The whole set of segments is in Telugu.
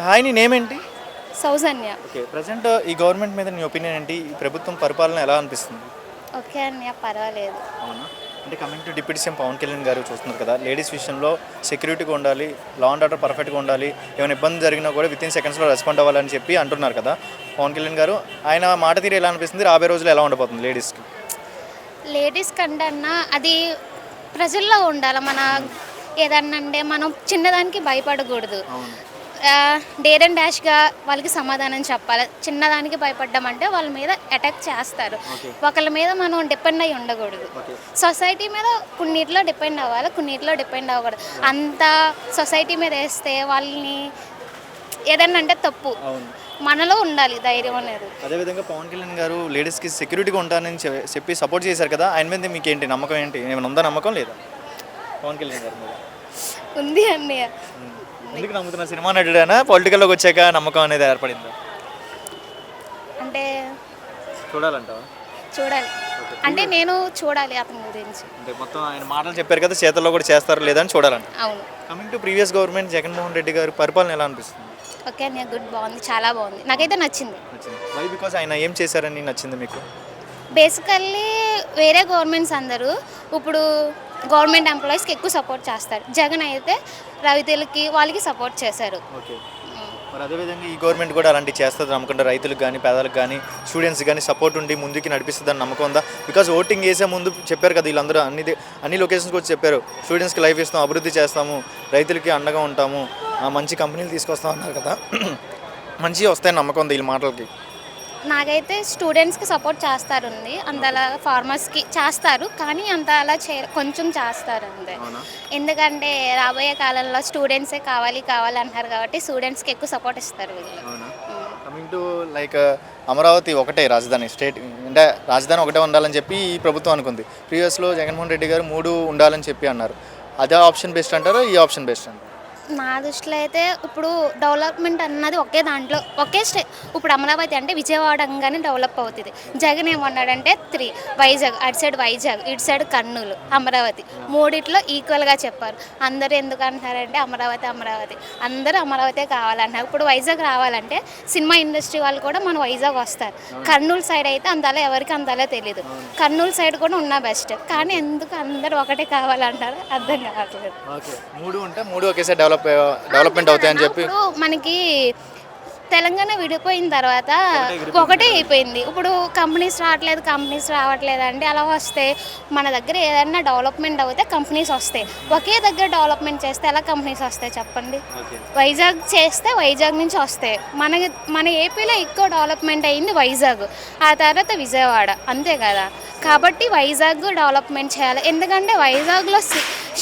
హాయ్, నీ నేమ్ ఏంటి? సౌజన్య. ఓకే, ప్రజెంట్ ఈ గవర్నమెంట్ మీద నీ ఒపీనియన్ ఏంటి? ఈ ప్రభుత్వం పరిపాలన ఎలా అనిపిస్తుంది? ఓకే అన్నయ్య, పర్వాలేదు. అవునా? అంటే coming to deputy CM Pawan Kalyan garu చూస్తున్నారు కదా, లేడీస్ విషయంలో సెక్యూరిటీగా ఉండాలి, లా అండ్ ఆర్డర్ పర్ఫెక్ట్గా ఉండాలి, ఏమైనా ఇబ్బంది జరిగినా కూడా విత్ ఇన్ సెకండ్స్లో రెస్పాండ్ అవ్వాలని చెప్పి అంటున్నారు కదా పవన్ కళ్యాణ్ గారు. ఆయన మాట తీరు ఎలా అనిపిస్తుంది? రాబోయే రోజులు ఎలా ఉండబోతుంది లేడీస్కి? లేడీస్ కంటే అన్న అది ప్రజల్లో ఉండాలి. మన ఏదన్నా అంటే మనం చిన్నదానికి భయపడకూడదు. డేర్ అండ్ డాష్గా వాళ్ళకి సమాధానం చెప్పాలి. చిన్నదానికి భయపడ్డామంటే వాళ్ళ మీద అటాక్ చేస్తారు. ఒకళ్ళ మీద మనం డిపెండ్ అయ్యి ఉండకూడదు. సొసైటీ మీద కొన్నిటిలో డిపెండ్ అవ్వాలి, కొన్నిటిలో డిపెండ్ అవ్వకూడదు. అంత సొసైటీ మీద వేస్తే వాళ్ళని ఏదన్నా అంటే తప్పు. మనలో ఉండాలి ధైర్యం అనేది. అదేవిధంగా పవన్ కళ్యాణ్ గారు లేడీస్కి సెక్యూరిటీగా ఉంటానని చెప్పి సపోర్ట్ చేశారు కదా, ఆయన మీద మీకు ఏంటి నమ్మకం? ఏంటి ఏమైనా ఉందా నమ్మకం? లేదా పవన్ కళ్యాణ్ గారి మీద? ఉంది అన్నయ్య. ఎందుకు నమ్ముతున్నా? సినిమా నటుడైనా పొలిటికల్లోకి వచ్చాక నమ్మకం అనేది ఏర్పడిందా? అంటే చూడాలంటావా? చూడాలి అంటే నేను చూడాలి అతని గురించి. అంటే మొత్తం ఆయన మాటలు చెప్పారు కదా, చేతల్లో కూడా చేస్తారు లేదా అని చూడాలంట. అవును. Coming to previous government Jaganmohan Reddy గారి పరిపాలన ఎలా అనిపిస్తుంది? ఓకే అన్నయ్య, గుడ్, బాగుంది, చాలా బాగుంది, నాకైతే నచ్చింది. వై? బికాస్ ఆయన ఏం చేశారని నచ్చింది మీకు? బేసికల్లీ వేరే గవర్నమెంట్స్ అందరూ ఇప్పుడు గవర్నమెంట్ ఎంప్లాయీస్కి ఎక్కువ సపోర్ట్ చేస్తారు. జగన్ అయితే రైతులకి వాళ్ళకి సపోర్ట్ చేశారు. ఓకే, మరి అదేవిధంగా ఈ గవర్నమెంట్ కూడా అలాంటివి చేస్తుంది నమ్మకుండా, రైతులకు కానీ పేదలకు కానీ స్టూడెంట్స్ కానీ సపోర్ట్ ఉండి ముందుకి నడిపిస్తుందని నమ్మకం ఉందా? బికాజ్ ఓటింగ్ వేసే ముందు చెప్పారు కదా వీళ్ళందరూ, అన్ని లొకేషన్స్కి వచ్చి చెప్పారు, స్టూడెంట్స్కి లైఫ్ ఇస్తాం, అభివృద్ధి చేస్తాము, రైతులకి అండగా ఉంటాము, మంచి కంపెనీలు తీసుకొస్తాం అన్నారు కదా. మంచిగా వస్తాయని నమ్మకం ఉంది వీళ్ళ మాటలకి? నాకైతే స్టూడెంట్స్కి సపోర్ట్ చేస్తారుంది, అంతలా ఫార్మర్స్కి చేస్తారు, కానీ అంత అలా కొంచెం చేస్తారు అంతే. ఎందుకంటే రాబోయే కాలంలో స్టూడెంట్సే కావాలి అంటారు కాబట్టి స్టూడెంట్స్కి ఎక్కువ సపోర్ట్ ఇస్తారు వీళ్ళు. కమింగ్ టు లైక్ అమరావతి ఒకటే రాజధాని, స్టేట్ అంటే రాజధాని ఒకటే ఉండాలని చెప్పి ఈ ప్రభుత్వం అనుకుంది. ప్రీవియస్లో జగన్మోహన్ రెడ్డి గారు 3 ఉండాలని చెప్పి అన్నారు. అదే ఆప్షన్ బెస్ట్ అంటారా, ఈ ఆప్షన్ బెస్ట్ అంటారు? నా దృష్టిలో అయితే ఇప్పుడు డెవలప్మెంట్ అన్నది ఒకే దాంట్లో ఇప్పుడు అమరావతి అంటే విజయవాడ అంగానే డెవలప్ అవుతుంది. జగన్ ఏమన్నాడంటే 3 వైజాగ్, అటు సైడ్ వైజాగ్, ఇటు సైడ్ కర్నూలు, అమరావతి, మూడిట్లో ఈక్వల్గా చెప్పారు. అందరూ ఎందుకు అంటారంటే అమరావతి అందరూ అమరావతి కావాలన్నారు. ఇప్పుడు వైజాగ్ రావాలంటే సినిమా ఇండస్ట్రీ వాళ్ళు కూడా మన వైజాగ్ వస్తారు. కర్నూలు సైడ్ అయితే అంతలా ఎవరికి అంతలా తెలియదు. కర్నూలు సైడ్ కూడా ఉన్న బెస్ట్, కానీ ఎందుకు అందరూ ఒకటే కావాలంటారు అర్థం కావట్లేదు. 3 ఉంటే 3 ఒకేసారి డెవలప్మెంట్ అవుతాయని చెప్పి మనకి తెలంగాణ విడిపోయిన తర్వాత ఒకటే అయిపోయింది. ఇప్పుడు కంపెనీస్ రావట్లేదు అంటే అలా వస్తే మన దగ్గర ఏదైనా డెవలప్మెంట్ అవుతే కంపెనీస్ వస్తాయి. ఒకే దగ్గర డెవలప్మెంట్ చేస్తే ఎలా కంపెనీస్ వస్తాయి చెప్పండి? వైజాగ్ చేస్తే వైజాగ్ నుంచి వస్తాయి. మన ఏపీలో ఎక్కువ డెవలప్మెంట్ అయ్యింది వైజాగ్, ఆ తర్వాత విజయవాడ, అంతే కదా. కాబట్టి వైజాగ్ డెవలప్మెంట్ చేయాలి. ఎందుకంటే వైజాగ్లో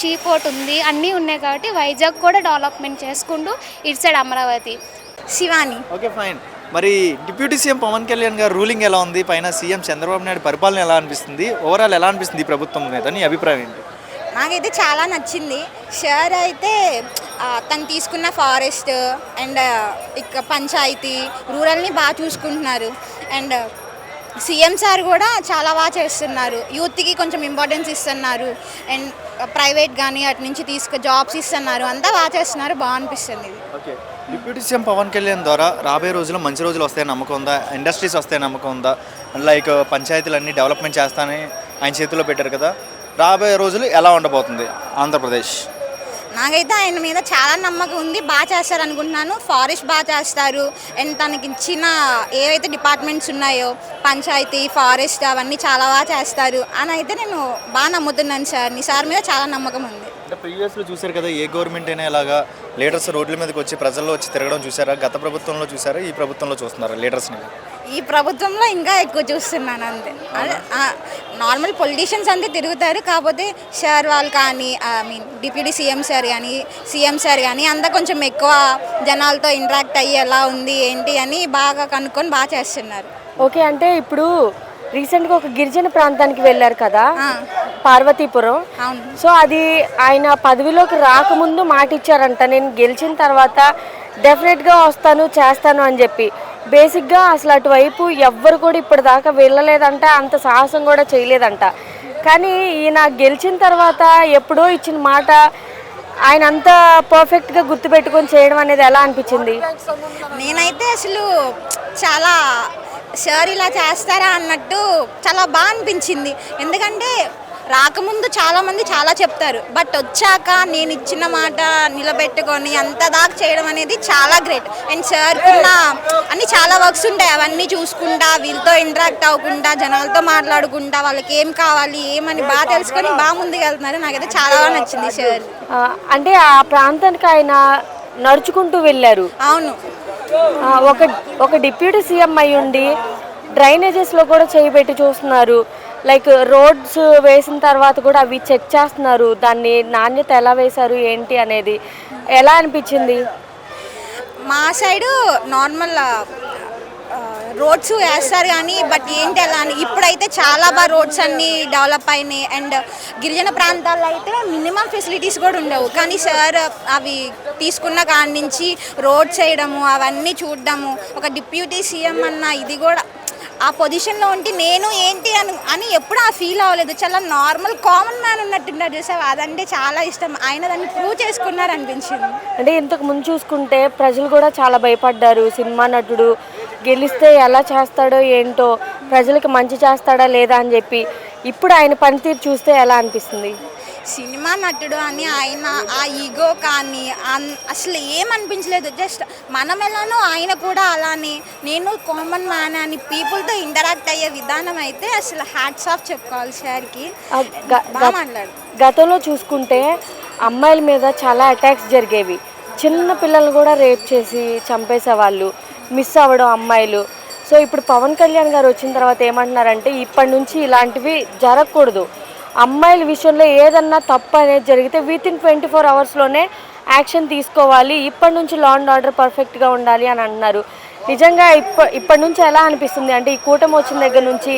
సీ పోర్ట్ ఉంది, అన్నీ ఉన్నాయి కాబట్టి వైజాగ్ కూడా డెవలప్మెంట్ చేసుకుంటూ ఇటు side Amaravati. Shivani. Okay, fine. మరి డిప్యూటీ సీఎం పవన్ కళ్యాణ్ గారు రూలింగ్ ఎలా ఉంది? పైన సీఎం చంద్రబాబు నాయుడు పరిపాలన ఎలా అనిపిస్తుంది? ఓవరాల్ ఎలా అనిపిస్తుంది ఈ ప్రభుత్వం మీద? నీ అభిప్రాయం ఏంటి? నాకైతే చాలా నచ్చింది. షేర్ అయితే తను తీసుకున్న ఫారెస్ట్ అండ్ ఇక పంచాయతీ రూరల్ని బాగా చూసుకుంటున్నారు. అండ్ సీఎం సార్ కూడా చాలా బాగా చేస్తున్నారు. యూత్కి కొంచెం ఇంపార్టెన్స్ ఇస్తున్నారు. అండ్ ప్రైవేట్ కానీ అటు నుంచి జాబ్స్ ఇస్తున్నారు. అంతా బాగా చేస్తున్నారు, బాగా అనిపిస్తుంది. Okay, deputy CM Pawan Kalyan ద్వారా రాబోయే రోజుల్లో మంచి రోజులు వస్తాయని నమ్మకం ఉందా? ఇండస్ట్రీస్ వస్తాయని నమ్మకం ఉందా? లైక్ పంచాయతీలన్నీ డెవలప్మెంట్ చేస్తానని ఆయన చేతిలో పెట్టారు కదా, రాబోయే రోజులు ఎలా ఉండబోతుంది ఆంధ్రప్రదేశ్? నాకైతే ఆయన మీద చాలా నమ్మకం ఉంది, బాగా చేస్తారు అనుకుంటున్నాను. ఫారెస్ట్ బాగా చేస్తారు. అండ్ తనకి ఇచ్చిన ఏవైతే డిపార్ట్మెంట్స్ ఉన్నాయో పంచాయతీ, ఫారెస్ట్, అవన్నీ చాలా బాగా చేస్తారు అని అయితే నేను బాగా నమ్ముతున్నాను సార్. సార్ మీద చాలా నమ్మకం ఉంది. అంటే ప్రీవియస్లో చూశారు కదా, ఏ గవర్నమెంట్ అయినా ఇలాగా లీడర్స్ రోడ్ల మీదకి వచ్చి ప్రజల్లో వచ్చి తిరగడం చూసారా? గత ప్రభుత్వంలో చూసారా, ఈ ప్రభుత్వంలో చూస్తున్నారా లీడర్స్ని? ఈ ప్రభుత్వంలో ఇంకా ఎక్కువ చూస్తున్నాను అంతే. నార్మల్ పొలిటీషియన్స్ అంతే తిరుగుతారు, కాకపోతే సార్ వాళ్ళు కానీ డిప్యూటీ సీఎం సార్ కానీ అంతా కొంచెం ఎక్కువ జనాలతో ఇంటరాక్ట్ అయ్యి ఎలా ఉంది ఏంటి అని బాగా కనుక్కొని బాగా చేస్తున్నారు. ఓకే, అంటే ఇప్పుడు రీసెంట్గా ఒక గిరిజన ప్రాంతానికి వెళ్ళారు కదా, పార్వతీపురం. సో అది ఆయన పదవిలోకి రాకముందు మాట ఇచ్చారంట, నేను గెలిచిన తర్వాత డెఫినెట్గా వస్తాను చేస్తాను అని చెప్పి. బేసిక్గా అసలు అటువైపు ఎవ్వరు కూడా ఇప్పటిదాకా వెళ్ళలేదంట, అంత సాహసం కూడా చేయలేదంట. కానీ ఈయన గెలిచిన తర్వాత ఎప్పుడో ఇచ్చిన మాట ఆయన అంత పర్ఫెక్ట్గా గుర్తుపెట్టుకొని చేయడం అనేది ఎలా అనిపించింది? నేనైతే అసలు చాలా సార్ ఇలా చేస్తారా అన్నట్టు చాలా బాగా అనిపించింది. ఎందుకంటే రాకముందు చాలామంది చాలా చెప్తారు, బట్ వచ్చాక నేను ఇచ్చిన మాట నిలబెట్టుకొని అంత దాకా చేయడం అనేది చాలా గ్రేట్. అండ్ సార్కున్న అన్ని చాలా వర్క్స్ ఉంటాయి, అవన్నీ చూసుకుంటా వీళ్ళతో ఇంటరాక్ట్ అవ్వకుండా జనాలతో మాట్లాడుకుంటా వాళ్ళకి ఏం కావాలి ఏమని బాగా తెలుసుకొని బాగా ముందుకు వెళ్తున్నారు. నాకైతే చాలా బాగా నచ్చింది సార్. అంటే ఆ ప్రాంతానికి ఆయన నడుచుకుంటూ వెళ్ళారు. అవును, ఒక డిప్యూటీ సీఎం అయి ఉండి డ్రైనేజెస్లో కూడా చేయబెట్టి చూస్తున్నారు. లైక్ రోడ్స్ వేసిన తర్వాత కూడా అవి చెక్ చేస్తున్నారు, దాన్ని నాణ్యత ఎలా వేశారు ఏంటి అనేది. ఎలా అనిపించింది? మా సైడు నార్మల్ రోడ్స్ వేస్తారు కానీ బట్ ఏంటి అలా అని ఇప్పుడైతే చాలా బాగా రోడ్స్ అన్నీ డెవలప్ అయినాయి. అండ్ గిరిజన ప్రాంతాల్లో అయితే మినిమం ఫెసిలిటీస్ కూడా ఉండవు, కానీ సార్ అవి తీసుకున్న కాడి నుంచి రోడ్స్ వేయడము అవన్నీ చూడడము, ఒక డిప్యూటీ సీఎం అన్న ఇది కూడా ఆ పొజిషన్లో ఉంటే నేను ఏంటి అని ఎప్పుడు ఆ ఫీల్ అవ్వలేదు. చాలా నార్మల్ కామన్ మ్యాన్ ఉన్నట్టున్నారు చూసావు, అదంటే చాలా ఇష్టం. ఆయన దాన్ని ప్రూవ్ చేసుకున్నారు అనిపించింది. అంటే ఇంతకు ముందు చూసుకుంటే ప్రజలు కూడా చాలా భయపడ్డారు. సినిమా నటుడు గెలిస్తే ఎలా చేస్తాడో ఏంటో, ప్రజలకు మంచి చేస్తాడా లేదా అని చెప్పి. ఇప్పుడు ఆయన పనితీరు చూస్తే ఎలా అనిపిస్తుంది? సినిమా నటుడు అని ఆయన ఆ ఈగో కానీ అసలు ఏమనిపించలేదు. జస్ట్ మనం ఎలానో ఆయన కూడా అలానే నేను కామన్ మ్యాన్ అని పీపుల్తో ఇంటరాక్ట్ అయ్యే విధానం అయితే అసలు హ్యాట్స్ ఆఫ్ చెప్పుకోవాలి సార్కి. బాగా మాట్లాడు. గతంలో చూసుకుంటే అమ్మాయిల మీద చాలా అటాక్స్ జరిగేవి, చిన్న పిల్లలు కూడా రేప్ చేసి చంపేసేవాళ్ళు, మిస్ అవ్వడం అమ్మాయిలు. సో ఇప్పుడు పవన్ కళ్యాణ్ గారు వచ్చిన తర్వాత ఏమంటున్నారంటే ఇప్పటి నుంచి ఇలాంటివి జరగకూడదు, అమ్మాయిల విషయంలో ఏదన్నా తప్పు అనేది జరిగితే వితిన్ 24 అవర్స్లోనే యాక్షన్ తీసుకోవాలి, ఇప్పటి నుంచి లా అండ్ ఆర్డర్ పర్ఫెక్ట్గా ఉండాలి అని అంటున్నారు. నిజంగా ఇప్పటి నుంచి ఎలా అనిపిస్తుంది? అంటే ఈ కూటమి వచ్చిన దగ్గర నుంచి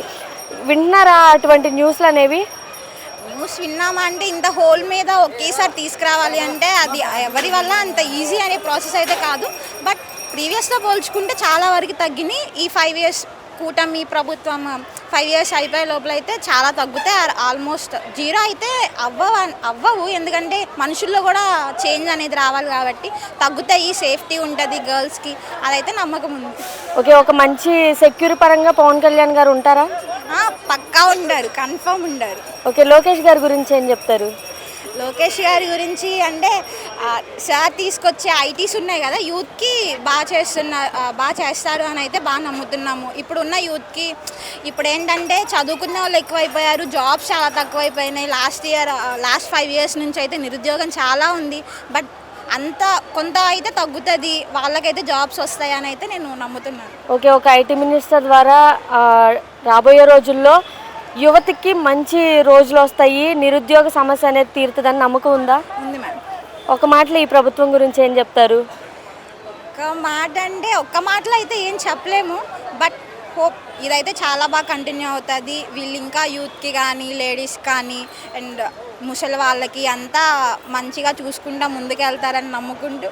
విన్నారా అటువంటి న్యూస్లు అనేవి? న్యూస్ విన్నామా అంటే ఇంత హోల్ మీద ఒకేసారి తీసుకురావాలి అంటే అది ఎవరి వల్ల అంత ఈజీ అనే ప్రాసెస్ అయితే కాదు. బట్ ప్రీవియస్తో పోల్చుకుంటే చాలా వరకు తగ్గినాయి. ఈ 5 years కూటమి ప్రభుత్వం 5 years అయిపోయే లోపల అయితే చాలా తగ్గుతాయి. ఆల్మోస్ట్ జీరో అయితే అవ్వవు, ఎందుకంటే మనుషుల్లో కూడా చేంజ్ అనేది రావాలి కాబట్టి తగ్గుతాయి. సేఫ్టీ ఉంటుంది గర్ల్స్కి, అదైతే నమ్మకం ఉంది. ఓకే, ఒక మంచి సెక్యూరిటీ పరంగా పవన్ కళ్యాణ్ గారు ఉంటారా? పక్కా ఉంటారు, కన్ఫర్మ్ ఉంటారు. ఓకే, లోకేష్ గారి గురించి ఏం చెప్తారు? లోకేష్ గారి గురించి అంటే సార్ తీసుకొచ్చే ఐటీస్ ఉన్నాయి కదా, యూత్కి బాగా చేస్తారు అని అయితే బాగా నమ్ముతున్నాము. ఇప్పుడున్న యూత్కి ఇప్పుడు ఏంటంటే చదువుకున్న వాళ్ళు ఎక్కువైపోయారు, జాబ్స్ చాలా తక్కువైపోయినాయి. లాస్ట్ 5 years నుంచి అయితే నిరుద్యోగం చాలా ఉంది. బట్ అంత కొంత అయితే తగ్గుతుంది, వాళ్ళకైతే జాబ్స్ వస్తాయని అయితే నేను నమ్ముతున్నాను. ఓకే, ఒక ఐటీ మినిస్టర్ ద్వారా రాబోయే రోజుల్లో యువతకి మంచి రోజులు వస్తాయి, నిరుద్యోగ సమస్య అనేది తీరుతుందని నమ్మకం ఉందా? ఉంది మేడం. ఒక మాటలో ఈ ప్రభుత్వం గురించి ఏం చెప్తారు? ఒక్క మాటలో అయితే ఏం చెప్పలేము, బట్ హోప్ ఇదైతే చాలా బాగా కంటిన్యూ అవుతుంది. వీళ్ళు ఇంకా యూత్కి కానీ లేడీస్ కానీ అండ్ ముసలి వాళ్ళకి అంతా మంచిగా చూసుకుంటూ ముందుకు వెళ్తారని నమ్ముకుంటూ